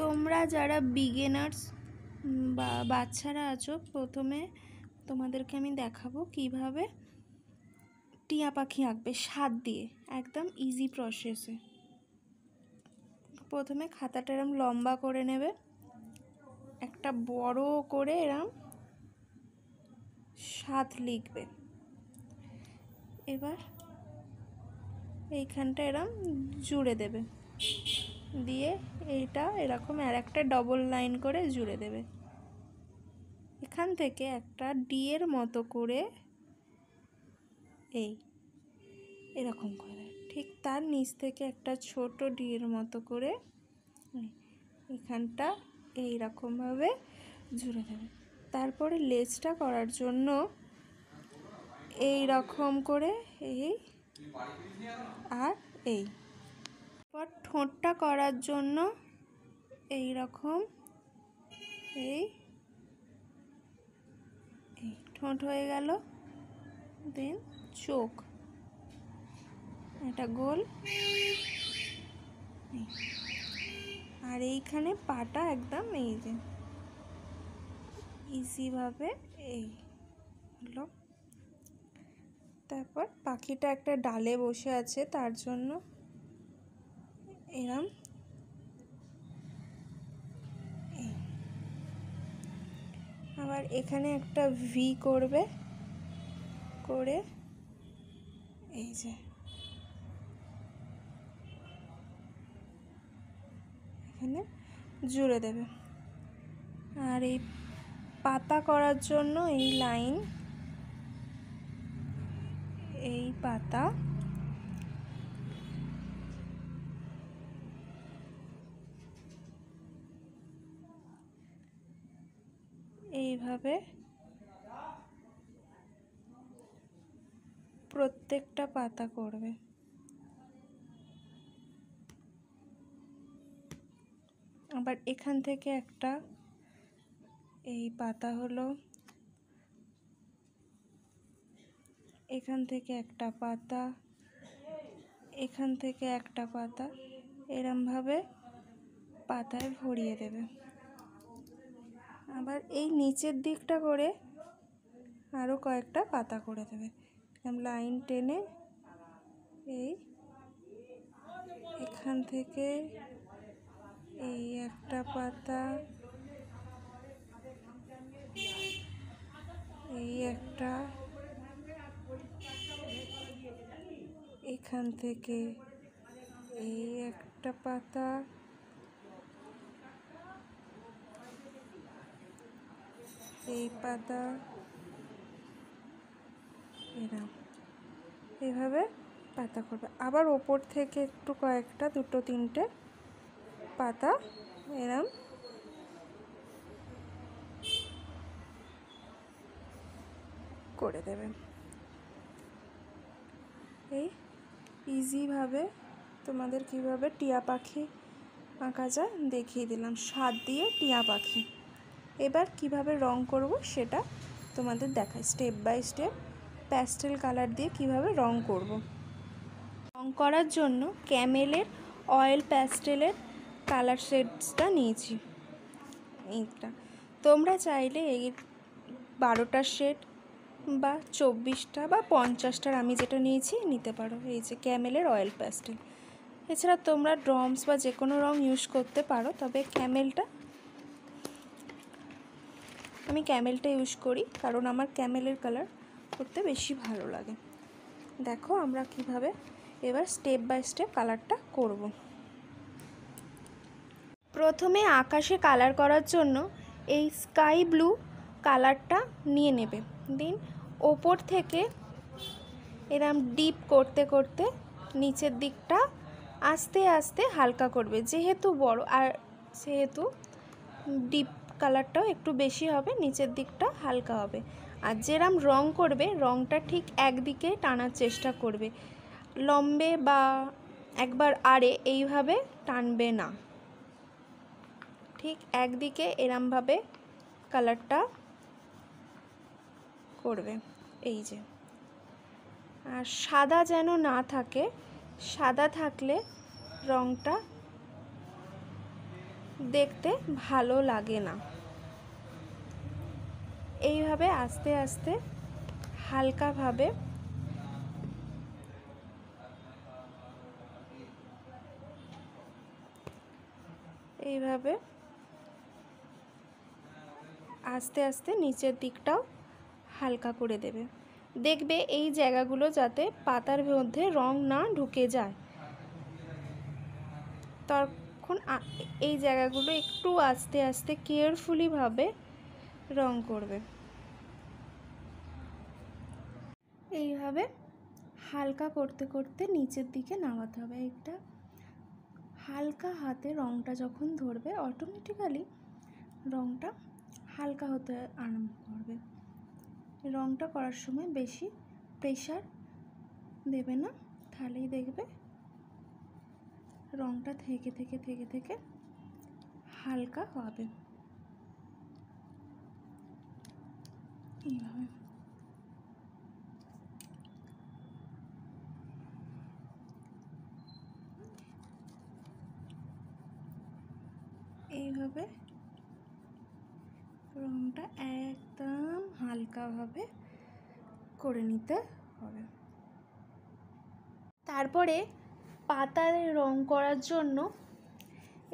তোমরা যারা বিগিনার্স বা বাচ্চারা আছো, প্রথমে তোমাদেরকে আমি দেখাবো কিভাবে টিয়া পাখি আঁকবে স্বাদ দিয়ে, একদম ইজি প্রসেসে। প্রথমে খাতাটা এরম লম্বা করে নেবে, একটা বড় করে এরম স্বাদ লিখবে। এবার এইখানটা এরম জুড়ে দেবে, দিয়ে এইটা এরকম আর একটা ডবল লাইন করে জুড়ে দেবে। এখান থেকে একটা ডি এর মতো করে এরকম করে, ঠিক তার নিচ থেকে একটা ছোট ডি এর মতো করে এখানটা এইরকমভাবে জুড়ে দেবে। তারপরে লেজটা করার জন্য এই রকম করে আর পর ঠোঁটটা করার জন্য এই রকম এই ঠোঁট হয়ে গেল, দেন চোখ এটা গোল, আর এইখানে পাটা একদম এই যে ইজিভাবে এই হলো। তারপর পাখিটা একটা ডালে বসে আছে, তার জন্য এরম আবার এখানে একটা ভি করবে, করে এই যে এখানে জুড়ে দেবে। আর এই পাতা করার জন্য এই লাইন, এই পাতা এইভাবে প্রত্যেকটা পাতা করবে। আবার এখান থেকে একটা এই পাতা হলো, এখান থেকে একটা পাতা, এখান থেকে একটা পাতা, এরমভাবে পাতায় ভরিয়ে দেবে। আবার এই নিচের দিকটা করে আরও কয়েকটা পাতা করে দেবে। লাইন টেনে এখান থেকে এই একটা পাতা, এই একটা, এখান থেকে এই একটা পাতা, এই পাতা, এইভাবে পাতা করবে। আবার ওপর থেকে একটু কয়েকটা, দুটো তিনটে পাতা এরম করে দেবে। এই ইজিভাবে তোমাদের কিভাবে টিয়া পাখি আঁকা যায় দেখিয়ে দিলাম, স্বাদ দিয়ে টিয়া পাখি। এবার কিভাবে রং করব সেটা তোমাদের দেখাই step by step. Pastel colour দিয়ে কিভাবে রং করব। রং করার জন্য ক্যামেলের অয়েল প্যাস্টেলের কালার শেডসটা নিয়েছি। এইটা তোমরা চাইলে এই 12টা শেড বা 24টা বা 50টার আমি যেটা নিয়েছি নিতে পারো। এই যে ক্যামেলের অয়েল প্যাস্টেল, এছাড়া তোমরা ড্রমস বা যে কোনো রং ইউজ করতে পারো, তবে আমি ক্যামেলটা ইউজ করি, কারণ আমার ক্যামেলের কালার করতে বেশি ভালো লাগে। দেখো আমরা কিভাবে এবার স্টেপ বাই স্টেপ কালারটা করব। প্রথমে আকাশে কালার করার জন্য এই স্কাই ব্লু কালারটা নিয়ে নেবে, দেন ওপর থেকে এরম ডিপ করতে করতে নিচের দিকটা আস্তে আস্তে হালকা করবে, যেহেতু বড় আর সেহেতু ডিপ কালারটাও একটু বেশি হবে, নিচের দিকটা হালকা হবে। আর যেরম রং করবে রংটা ঠিক একদিকে টানার চেষ্টা করবে, লম্বে বা একবার আড়ে এইভাবে টানবে না, ঠিক একদিকে এরমভাবে কালারটা করবে। এই যে, আর সাদা যেন না থাকে, সাদা থাকলে রংটা দেখতে ভালো লাগে না। এইভাবে আস্তে আস্তে হালকাভাবে এইভাবে আস্তে আস্তে নিচের দিকটাও হালকা করে দেবে। দেখবে এই জায়গাগুলো যাতে পাতার মধ্যে রং না ঢুকে যায়, তখন এই জায়গাগুলো একটু আস্তে আস্তে কেয়ারফুলিভাবে রং করবে। এইভাবে হালকা করতে করতে নিচের দিকে নামাতে হবে। একটা হালকা হাতে রংটা যখন ধরবে অটোমেটিক্যালি রংটা হালকা হতে আরম্ভ করবে। রংটা করার সময় বেশি প্রেশার দেবে না, তাহলেই দেখবে রংটা থেকে থেকে থেকে থেকে হালকা হবে। এইভাবে এইভাবে রংটা একদম হালকাভাবে করে নিতে হবে। তারপরে পাতার রং করার জন্য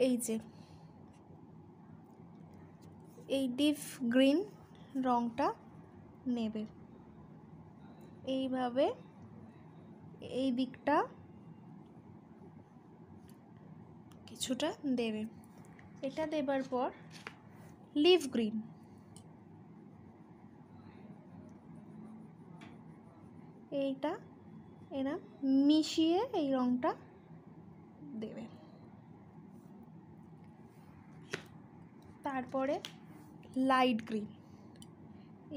এই যে এই ডিপ গ্রিন রংটা নেবে। এইভাবে এই দিকটা কিছুটা দেবে। এটা দেবার পর লিফ গ্রিন, এইটা এরা মিশিয়ে এই রংটা দেবে। তারপরে লাইট গ্রিন,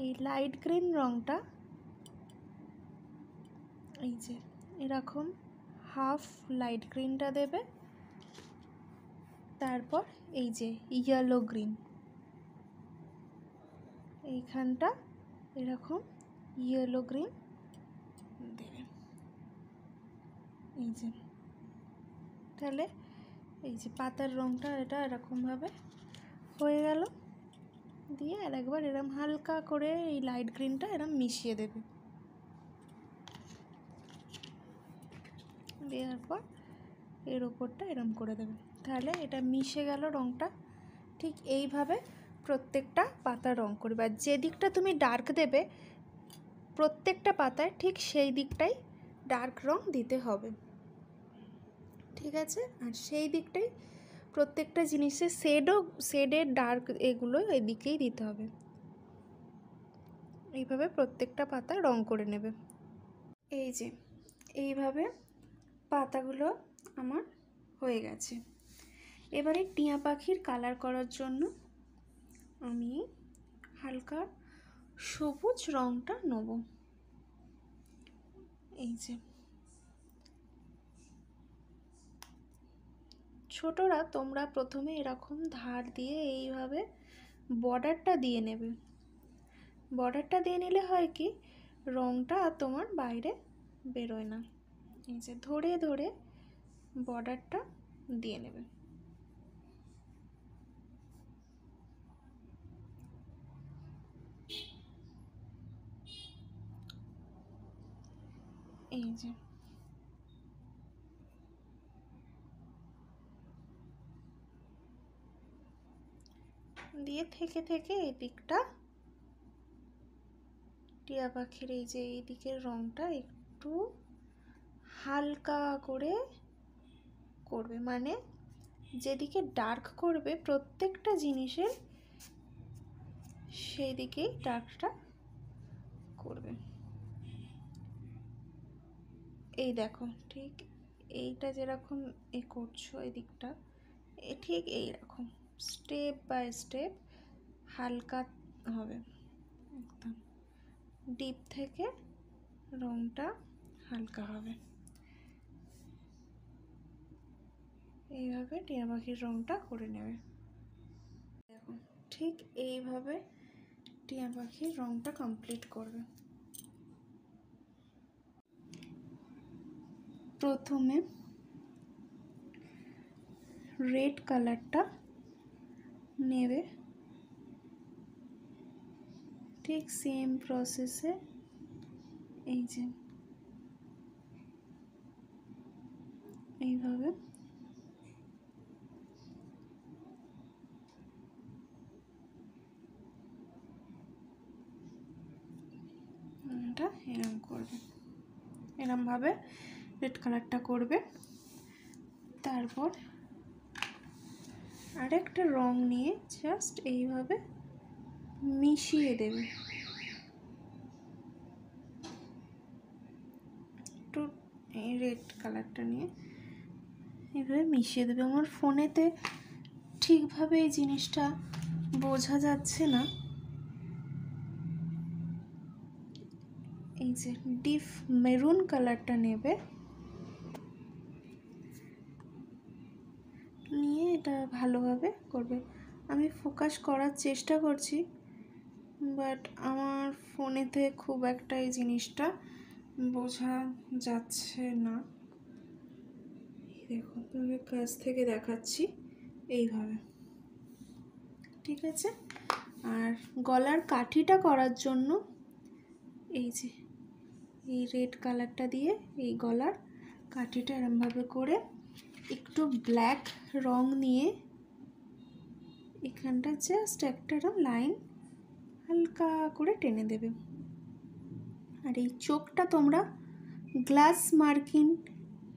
এই লাইট গ্রিন রংটা এই যে এরকম হাফ লাইট গ্রিনটা দেবে। তারপর এই যে ইয়েলো গ্রিন, এইখানটা এরকম ইয়েলো গ্রিন দেবে। এই যে তাহলে এই যে পাতার রংটা এটা এরকমভাবে হয়ে গেল। দিয়ে আর একবার এরম হালকা করে এই লাইট গ্রিনটা এরম মিশিয়ে দেবে। দেওয়ার পর এর ওপরটা এরম করে দেবে, তাহলে এটা মিশে গেল রংটা। ঠিক এইভাবে প্রত্যেকটা পাতা রং করবে। আর যে দিকটা তুমি ডার্ক দেবে প্রত্যেকটা পাতায় ঠিক সেই দিকটাই ডার্ক রং দিতে হবে, ঠিক আছে? আর সেই দিকটাই প্রত্যেকটা জিনিসের শেডের ডার্ক এগুলো এদিকেই দিতে হবে। এইভাবে প্রত্যেকটা পাতা রং করে নেবে। এই যে এইভাবে পাতাগুলো আমার হয়ে গেছে। এবারে টিয়া পাখির কালার করার জন্য আমি হালকা সবুজ রংটা নেব। এই যে ছোটরা তোমরা প্রথমে এরকম ধার দিয়ে এইভাবে বর্ডারটা দিয়ে নেবে। বর্ডারটা দিয়ে নিলে হয় কি রংটা আর তোমার বাইরে বেরোয় না। এই যে ধরে ধরে বর্ডারটা দিয়ে নেবে। এই যে দিয়ে থেকে থেকে এই দিকটা টিয়া পাখির এই যে এই দিকের রংটা একটু হালকা করে করবে, মানে যেদিকে ডার্ক করবে প্রত্যেকটা জিনিসের সেই দিকেই ডার্কটা করবে। এই দেখো ঠিক এইটা যেরকম এ করছো এই দিকটা ঠিক এইরকম স্টেপ বাই স্টেপ হালকা হবে, একদম ডিপ থেকে রংটা হালকা হবে। এইভাবে টিয়া পাখির রংটা করে নেবে। দেখো ঠিক এইভাবে টিয়া পাখির রংটা কমপ্লিট করবে। প্রথমে রেড কালারটা নেবে, ঠিক সেম প্রসেসে এই যে এইভাবে এটা এরম করবে, এরমভাবে রেড কালারটা করবে। তারপর আরেকটা রং নিয়ে জাস্ট এইভাবে মিশিয়ে দেবে, একটু এই রেড কালারটা নিয়ে এইভাবে মিশিয়ে দেবে। আমার ফোনেতে ঠিকভাবে এই জিনিসটা বোঝা যাচ্ছে না। এই যে ডিপ মেরুন কালারটা নেবে, নিয়ে এটা ভালোভাবে করবে। আমি ফোকাস করার চেষ্টা করছি, বাট আমার ফোনেতে খুব একটা এই জিনিসটা বোঝা যাচ্ছে না। দেখো তোমাকে কাছ থেকে দেখাচ্ছি এইভাবে, ঠিক আছে। আর গলার কাঠিটা করার জন্য এই যে এই রেড কালারটা দিয়ে এই গলার কাঠিটা এরমভাবে করে একটু ব্ল্যাক রং নিয়ে এখানটা জাস্ট একটা লাইন হালকা করে টেনে দেবে। আর এই চোখটা তোমরা গ্লাস মার্কিং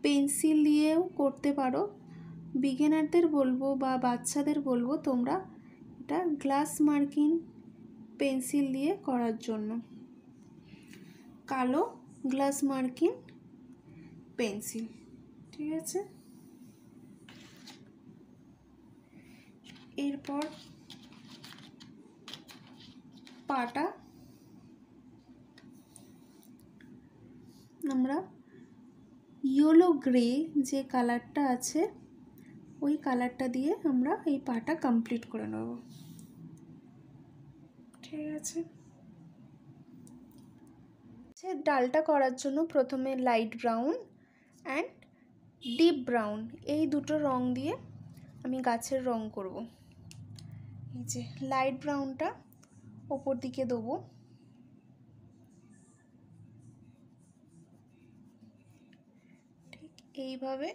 পেন্সিল দিয়েও করতে পারো। বিগিনারদের বলবো বা বাচ্চাদের বলবো তোমরা এটা গ্লাস মার্কিং পেন্সিল দিয়ে করার জন্য, কালো গ্লাস মার্কিং পেন্সিল, ঠিক আছে। এরপর পাটা আমরা ইয়েলো গ্রে যে কালারটা আছে ওই কালারটা দিয়ে আমরা এই পাটা কমপ্লিট করে নেব, ঠিক আছে। ডালটা করার জন্য প্রথমে light brown and deep brown এই দুটো রং দিয়ে আমি গাছের রং করব। এই যে লাইট ব্রাউনটা ওপর দিকে দেবো, ঠিক এইভাবে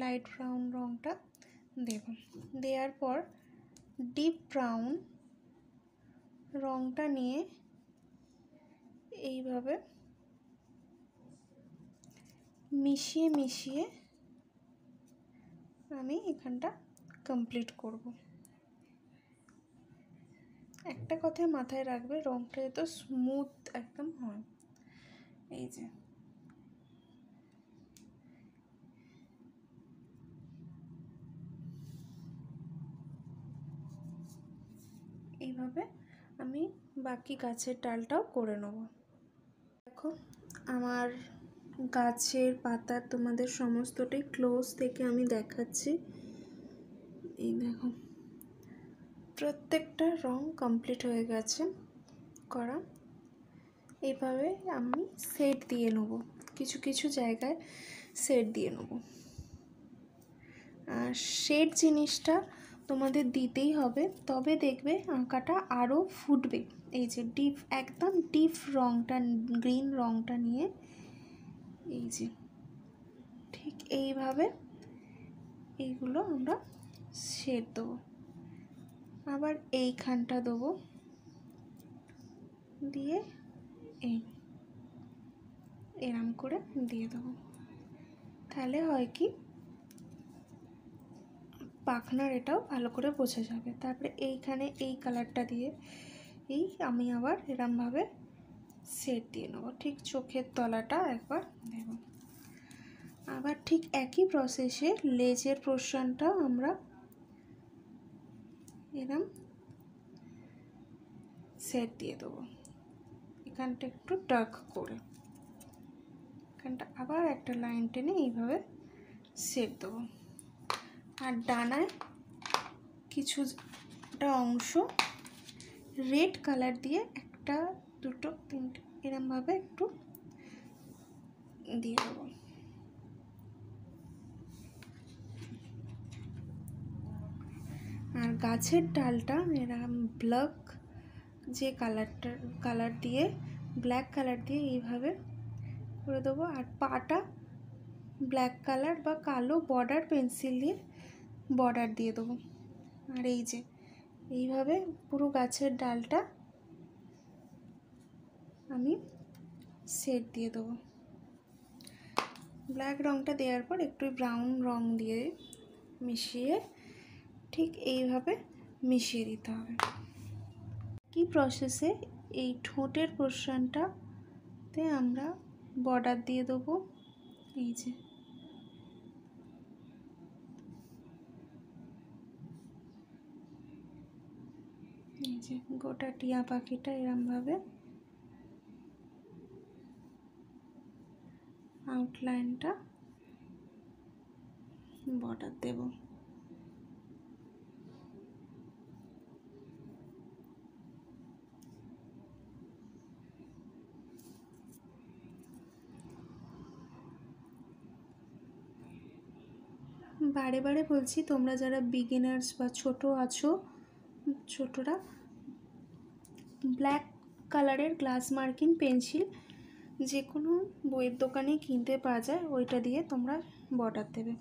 লাইট ব্রাউন রংটা দেব। দেওয়ার পর ডিপ ব্রাউন রংটা নিয়ে এইভাবে মিশিয়ে মিশিয়ে আমি এখানটা কমপ্লিট করব। একটা কথাই মাথায় রাখবে, রংটা যাতে স্মুথ একদম হয়। এই যে এইভাবে আমি বাকি গাছের ডালটাও করে নেব। দেখো আমার গাছের পাতা তোমাদের সমস্তটাই ক্লোজ থেকে আমি দেখাচ্ছি। এই দেখো প্রত্যেকটা রং কমপ্লিট হয়ে গেছে করা। এইভাবে আমি সেট দিয়ে নেব, কিছু কিছু জায়গায় সেট দিয়ে নেব। আর শেড জিনিসটা তোমাদের দিতেই হবে, তবে দেখবে আঁকাটা আরও ফুটবে। এই যে ডিপ একদম ডিপ রংটা গ্রিন রংটা নিয়ে এই যে ঠিক এইভাবে এইগুলো আমরা শেড দেবো। আবার এইখানটা দেবো, দিয়ে এই এরম করে দিয়ে দেবো। তাহলে হয় কি পাখনার এটাও ভালো করে বোঝা যাবে। তারপরে এইখানে এই কালারটা দিয়ে এই আমি আবার এরমভাবে সেট দিয়ে নেবো, ঠিক চোখের তলাটা একবার দেব। আবার ঠিক একই প্রসেসে লেজের পোর্শনটা আমরা এরম সেট দিয়ে দেবো, এখানটা একটু ডার্ক করে এখানটা আবার একটা লাইন টেনে এইভাবে সেট দেবো। আর ডানায় কিছুটা অংশ রেড কালার দিয়ে একটা দুটো তিনটে এরমভাবে একটু দিয়ে দেবো। আর গাছের ডালটা এরকম ব্ল্যাক যে কালার দিয়ে ব্ল্যাক কালার দিয়ে এইভাবে করে দেবো। আর পাটা ব্ল্যাক কালার বা কালো বর্ডার পেন্সিল দিয়ে বর্ডার দিয়ে দেবো। আর এই যে এইভাবে পুরো গাছের ডালটা আমি সেট দিয়ে দেবো। ব্ল্যাক রঙটা দেওয়ার পর একটু ব্রাউন রঙ দিয়ে মিশিয়ে ঠিক এইভাবে মিশিয়ে দিতে হবে। কি প্রসেসে এই ঠোঁটের পোর্শনটাতে আমরা বর্ডার দিয়ে দেবো। এই যে গোটা টিয়া পাখিটা এরমভাবে আউটলাইনটা বর্ডার দেব। বারে বারে বলছি, তোমরা যারা বিগিনার্স বা ছোটরা ব্ল্যাক কালারের গ্লাস মার্কিং পেন্সিল যে কোনো বইয়ের দোকানে কিনতে পাওয়া যায়, ওইটা দিয়ে তোমরা বর্ডার দেবে।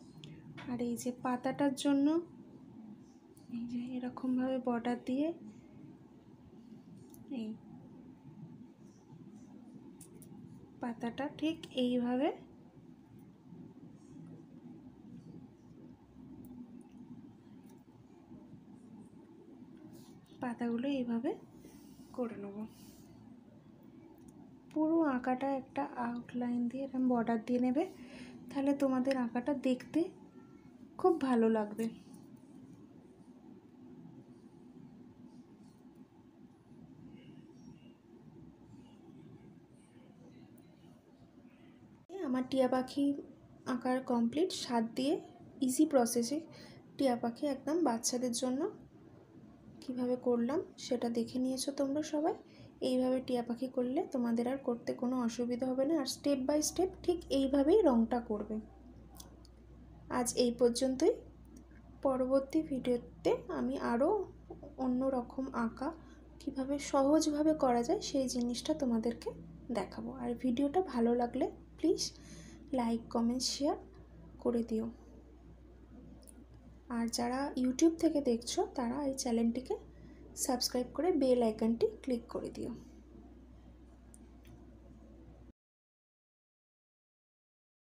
আর এই যে পাতাটার জন্য এই যে এরকমভাবে বর্ডার দিয়ে এই পাতাটা ঠিক এইভাবে পাতাগুলো এইভাবে করে নেব। পুরো আঁকাটা একটা আউটলাইন দিয়ে এরকম বর্ডার দিয়ে নেবে, তাহলে তোমাদের আঁকাটা দেখতে খুব ভালো লাগবে। আমার টিয়া পাখি আঁকার কমপ্লিট। স্বাদ দিয়ে ইজি প্রসেসে টিয়া পাখি একদম বাচ্চাদের জন্য কিভাবে করলাম সেটা দেখে নিয়েছো তোমরা সবাই। এইভাবে টিয়া পাখি করলে তোমাদের আর করতে কোনো অসুবিধা হবে না। আর স্টেপ বাই স্টেপ ঠিক এইভাবেই রঙটা করবে। আজ এই পর্যন্তই। পরবর্তী ভিডিওতে আমি আরও অন্য রকম আঁকা কিভাবে সহজভাবে করা যায় সেই জিনিসটা তোমাদেরকে দেখাবো। আর ভিডিওটা ভালো লাগলে প্লিজ লাইক কমেন্ট শেয়ার করে দিও। আর যারা ইউটিউব থেকে দেখছো তারা এই চ্যানেলটিকে সাবস্ক্রাইব করে বেল আইকনটি ক্লিক করে দিও।